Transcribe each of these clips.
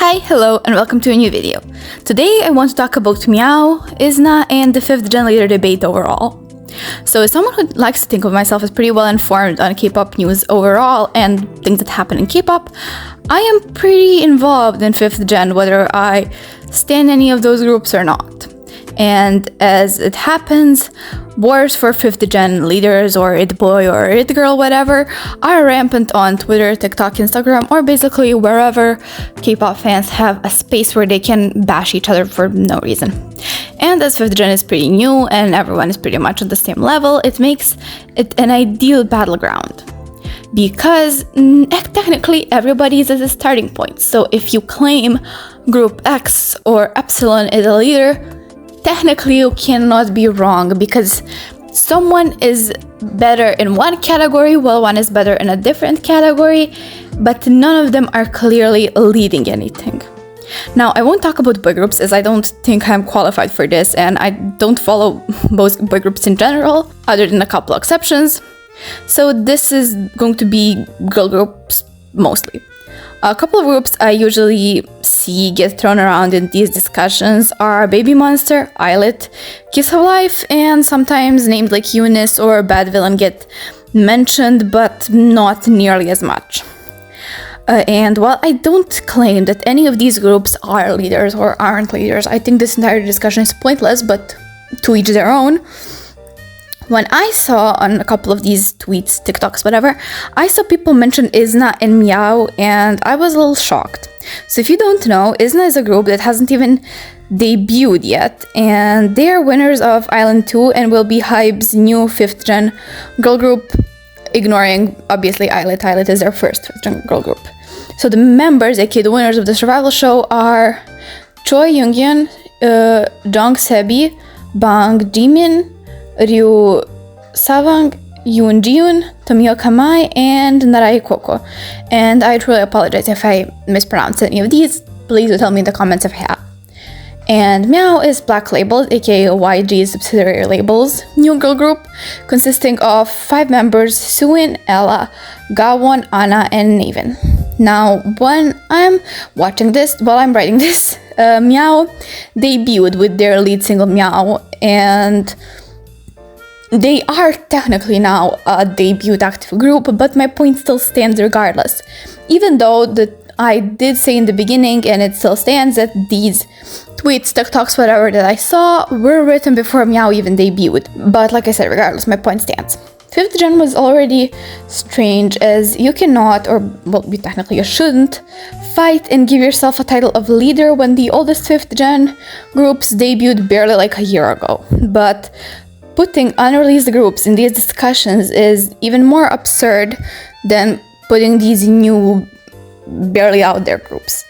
Hi, hello, and welcome to a new video. Today I want to talk about Meovv, Izna, and the 5th gen leader debate overall. So as someone who likes to think of myself as pretty well informed on K-pop news overall and things that happen in K-pop, I am pretty involved in 5th gen whether I stand any of those groups or not. And as it happens, wars for 5th gen leaders or it boy or it girl, whatever, are rampant on Twitter, TikTok, Instagram, or basically wherever K-pop fans have a space where they can bash each other for no reason. And as 5th gen is pretty new and everyone is pretty much at the same level, it makes it an ideal battleground. Because technically everybody is at the starting point. So if you claim Group X or Epsilon is a leader, technically you cannot be wrong because someone is better in one category while one is better in a different category, but none of them are clearly leading anything. Now, I won't talk about boy groups as I don't think I'm qualified for this and I don't follow most boy groups in general, other than a couple of exceptions. So this is going to be girl groups mostly. A couple of groups I usually see get thrown around in these discussions are Baby Monster, Islet, Kiss of Life, and sometimes names like Eunice or Bad Villain get mentioned, but not nearly as much. And while I don't claim that any of these groups are leaders or aren't leaders, I think this entire discussion is pointless, but to each their own. When I saw on a couple of these tweets, TikToks, whatever, I saw people mention Izna and Meovv, and I was a little shocked. So if you don't know, Izna is a group that hasn't even debuted yet, and they are winners of Island 2 and will be Hybe's new 5th gen girl group, ignoring, obviously, Islet. Islet is their first 5th gen girl group. So the members, aka the winners of the survival show, are Choi Younghyun, Jung Sebi, Bang Jimin, Ryu Savang, Yoon Jiun, Tomio Kamai, and Narai Koko. And I truly apologize if I mispronounce any of these. Please do tell me in the comments if I have. And Meovv is Black Labels, aka YG's subsidiary labels, new girl group consisting of 5 members: Suin, Ella, Gawon, Anna, and Navin. Now, when I'm watching this, while I'm writing this, Meovv debuted with their lead single Meow, and they are technically now a debut active group, but my point still stands regardless. Even though I did say in the beginning, and it still stands, that these tweets, TikToks, whatever that I saw were written before Meow even debuted. But like I said, regardless, my point stands. 5th gen was already strange as you cannot, or well, you shouldn't, fight and give yourself a title of leader when the oldest 5th gen groups debuted barely like a year ago. But putting unreleased groups in these discussions is even more absurd than putting these new, barely out there groups.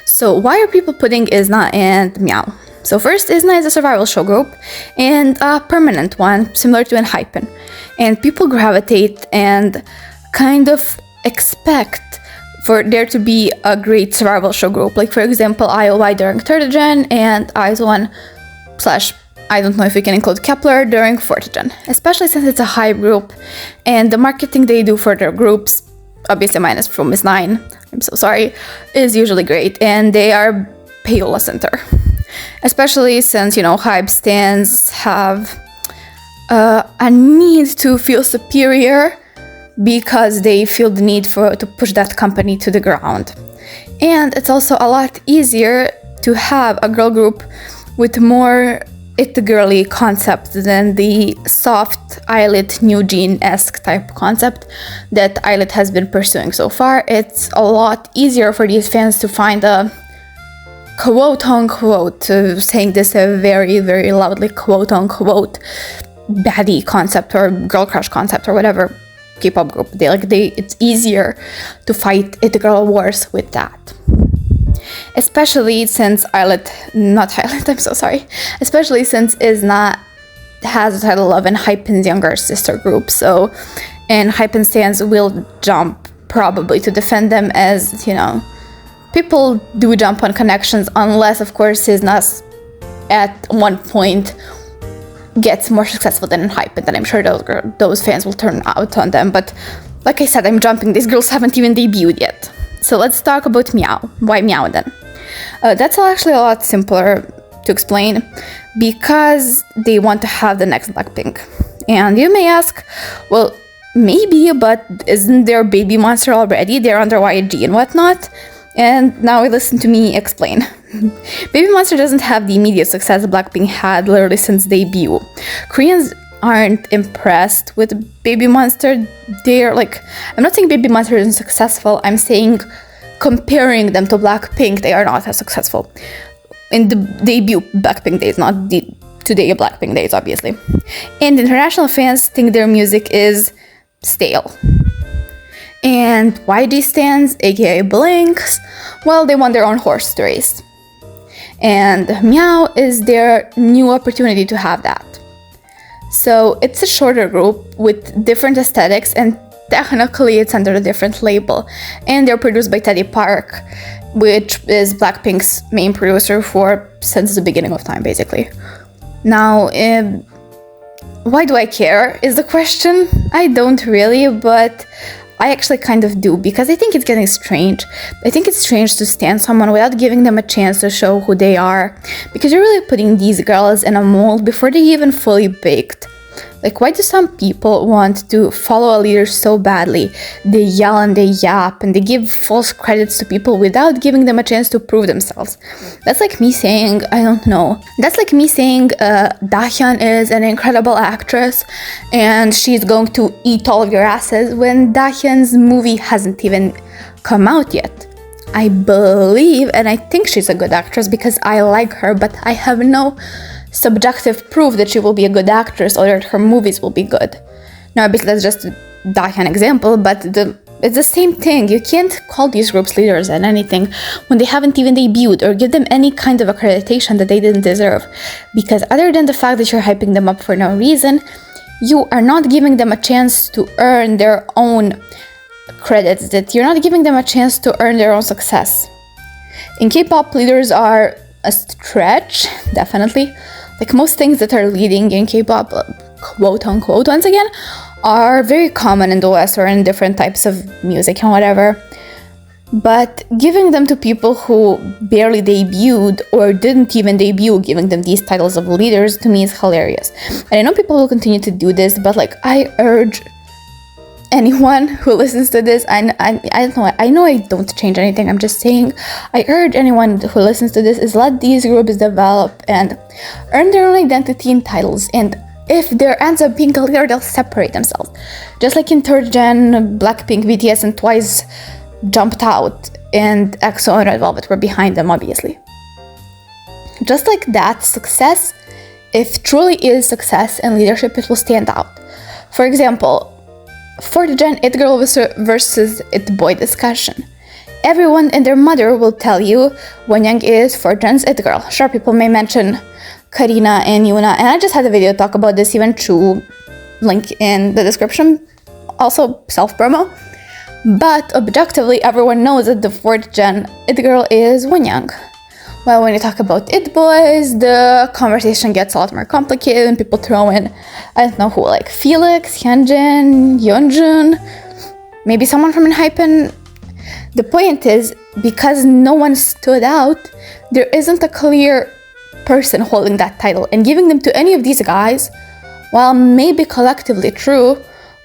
So why are people putting Izna and Meovv? So first, Izna is a survival show group and a permanent one, similar to Enhypen. And people gravitate and kind of expect for there to be a great survival show group. Like for example, IOI during 3rd gen and IZ*ONE / I don't know if we can include Kepler during 4th gen, especially since it's a Hybe group and the marketing they do for their groups, obviously minus from Is9, I'm so sorry, is usually great, and they are payola center. Especially since, Hybe stans have a need to feel superior because they feel the need to push that company to the ground. And it's also a lot easier to have a girl group with more it-girly concept than the soft Islet New Jean-esque type concept that Islet has been pursuing so far. It's a lot easier for these fans to find a quote-unquote, saying this very, very loudly, quote-unquote, baddie concept or girl crush concept or whatever K-pop group. It's easier to fight it-girl wars with that. Especially since especially since Izna has the title of Enhypen's younger sister group, so Enhypen stans will jump probably to defend them as, people do jump on connections unless, of course, Izna at one point gets more successful than Enhypen, then I'm sure those fans will turn out on them, but like I said, I'm jumping, these girls haven't even debuted yet. So let's talk about Meovv. Why Meovv then? That's actually a lot simpler to explain, because they want to have the next Blackpink. And you may ask, well, maybe, but isn't there Baby Monster already? They're under YG and whatnot. And now listen to me explain. Baby Monster doesn't have the immediate success Blackpink had literally since debut. Koreans aren't impressed with Baby Monster. They're like, I'm not saying Baby Monster isn't successful, I'm saying comparing them to Blackpink, they are not as successful. In the debut Blackpink days, not the today Blackpink days, obviously. And international fans think their music is stale. And YG stands, aka Blinks, well, they want their own horse to race. And Meovv is their new opportunity to have that. So it's a shorter group with different aesthetics, and technically it's under a different label. And they're produced by Teddy Park, which is Blackpink's main producer since the beginning of time, basically. Now, why do I care is the question. I don't really, but I actually kind of do, because I think it's getting strange. I think it's strange to stand someone without giving them a chance to show who they are, because you're really putting these girls in a mold before they even fully baked. Like, why do some people want to follow a leader so badly? They yell and they yap and they give false credits to people without giving them a chance to prove themselves. That's like me saying, I don't know. That's like me saying Dahyun is an incredible actress and she's going to eat all of your asses when Dahyun's movie hasn't even come out yet. I believe and I think she's a good actress because I like her, but I have no subjective proof that she will be a good actress or that her movies will be good. Now, obviously that's just a Dahyun example, but it's the same thing. You can't call these groups leaders and anything when they haven't even debuted, or give them any kind of accreditation that they didn't deserve. Because other than the fact that you're hyping them up for no reason, you are not giving them a chance to earn their own credits, that you're not giving them a chance to earn their own success. In K-pop, leaders are a stretch, definitely. Like most things that are leading in K-pop, quote unquote, once again, are very common in the West or in different types of music and whatever. But giving them to people who barely debuted or didn't even debut, giving them these titles of leaders, to me is hilarious. And I know people will continue to do this, but like, I urge anyone who listens to this, I know I don't change anything, I'm just saying, I urge anyone who listens to this is let these groups develop and earn their own identity in titles, and if there ends up being a leader, they'll separate themselves. Just like in third gen, Blackpink, BTS, and Twice jumped out, and EXO and Red Velvet were behind them, obviously. Just like that, success, if truly is success and leadership, it will stand out. For example, fourth gen It Girl versus It Boy discussion. Everyone and their mother will tell you Wonyoung is fourth gen's It Girl. Sure, people may mention Karina and Yuna, and I just had a video talk about this, even Chuu, link in the description, also self-promo. But objectively, everyone knows that the fourth gen It Girl is Wonyoung. Well, when you talk about It Boys, the conversation gets a lot more complicated and people throw in, I don't know who, like Felix, Hyunjin, Yeonjun, maybe someone from ENHYPEN. The point is, because no one stood out, there isn't a clear person holding that title, and giving them to any of these guys, while maybe collectively true,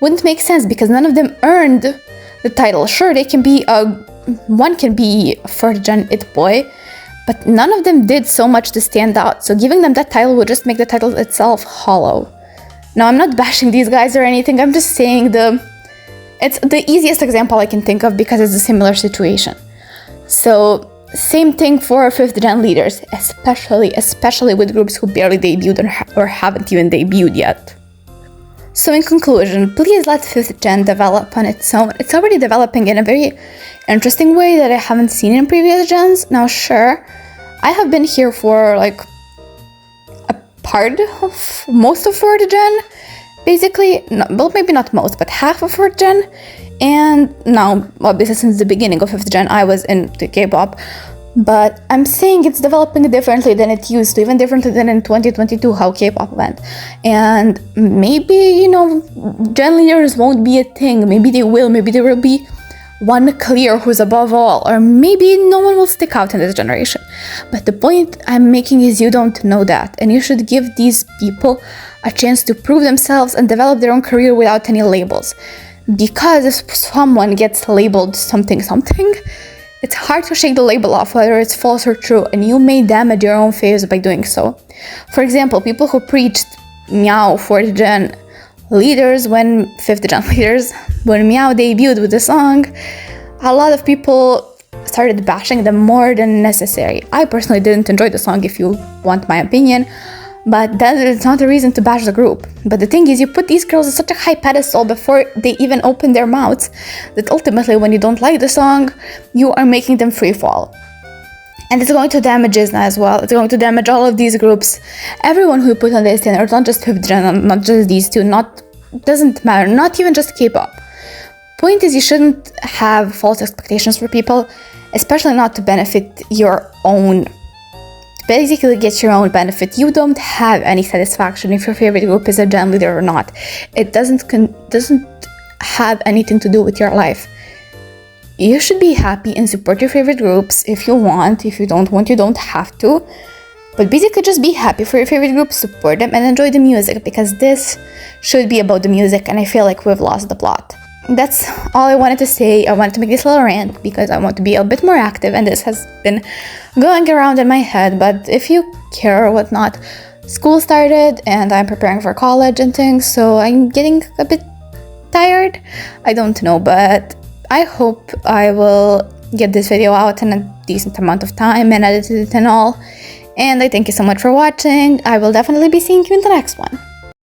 wouldn't make sense because none of them earned the title. Sure, they can be one can be a fourth gen It Boy, but none of them did so much to stand out, so giving them that title would just make the title itself hollow. Now, I'm not bashing these guys or anything, I'm just saying it's the easiest example I can think of because it's a similar situation. So, same thing for fifth gen leaders, especially with groups who barely debuted or haven't even debuted yet. So in conclusion, please let fifth gen develop on its own. It's already developing in a very interesting way that I haven't seen in previous gens. Now, sure, I have been here for like a part of most of fourth gen, basically. Well, maybe not most, but half of fourth gen. And now, obviously, since the beginning of fifth gen, I was into K-pop. But I'm saying it's developing differently than it used to, even differently than in 2022, how K-pop went. And maybe, gen leaders won't be a thing. Maybe they will. Maybe there will be one clear who's above all, or maybe no one will stick out in this generation. But the point I'm making is you don't know that, and you should give these people a chance to prove themselves and develop their own career without any labels. Because if someone gets labeled something, it's hard to shake the label off, whether it's false or true, and you may damage your own faves by doing so. For example, people who preached Meovv 4th gen leaders when 5th gen leaders, when Meovv debuted with the song, a lot of people started bashing them more than necessary. I personally didn't enjoy the song, if you want my opinion, but that is not a reason to bash the group. But the thing is, you put these girls on such a high pedestal before they even open their mouths, that ultimately when you don't like the song, you are making them free fall. And it's going to damage Izna as well. It's going to damage all of these groups. Everyone who put on this dinner, it's not just 5th gen, not just these two, doesn't matter, not even just K-pop. Point is, you shouldn't have false expectations for people, especially not to benefit your own, basically get your own benefit. You don't have any satisfaction if your favorite group is a gen leader or not. It doesn't have anything to do with your life. You should be happy and support your favorite groups if you want. If you don't want, you don't have to. But basically just be happy for your favorite group, support them, and enjoy the music, because this should be about the music, and I feel like we've lost the plot. That's all I wanted to say. I wanted to make this little rant because I want to be a bit more active, and this has been going around in my head. But if you care or whatnot, school started and I'm preparing for college and things, so I'm getting a bit tired. I don't know, but I hope I will get this video out in a decent amount of time and edit it and all. And I thank you so much for watching. I will definitely be seeing you in the next one.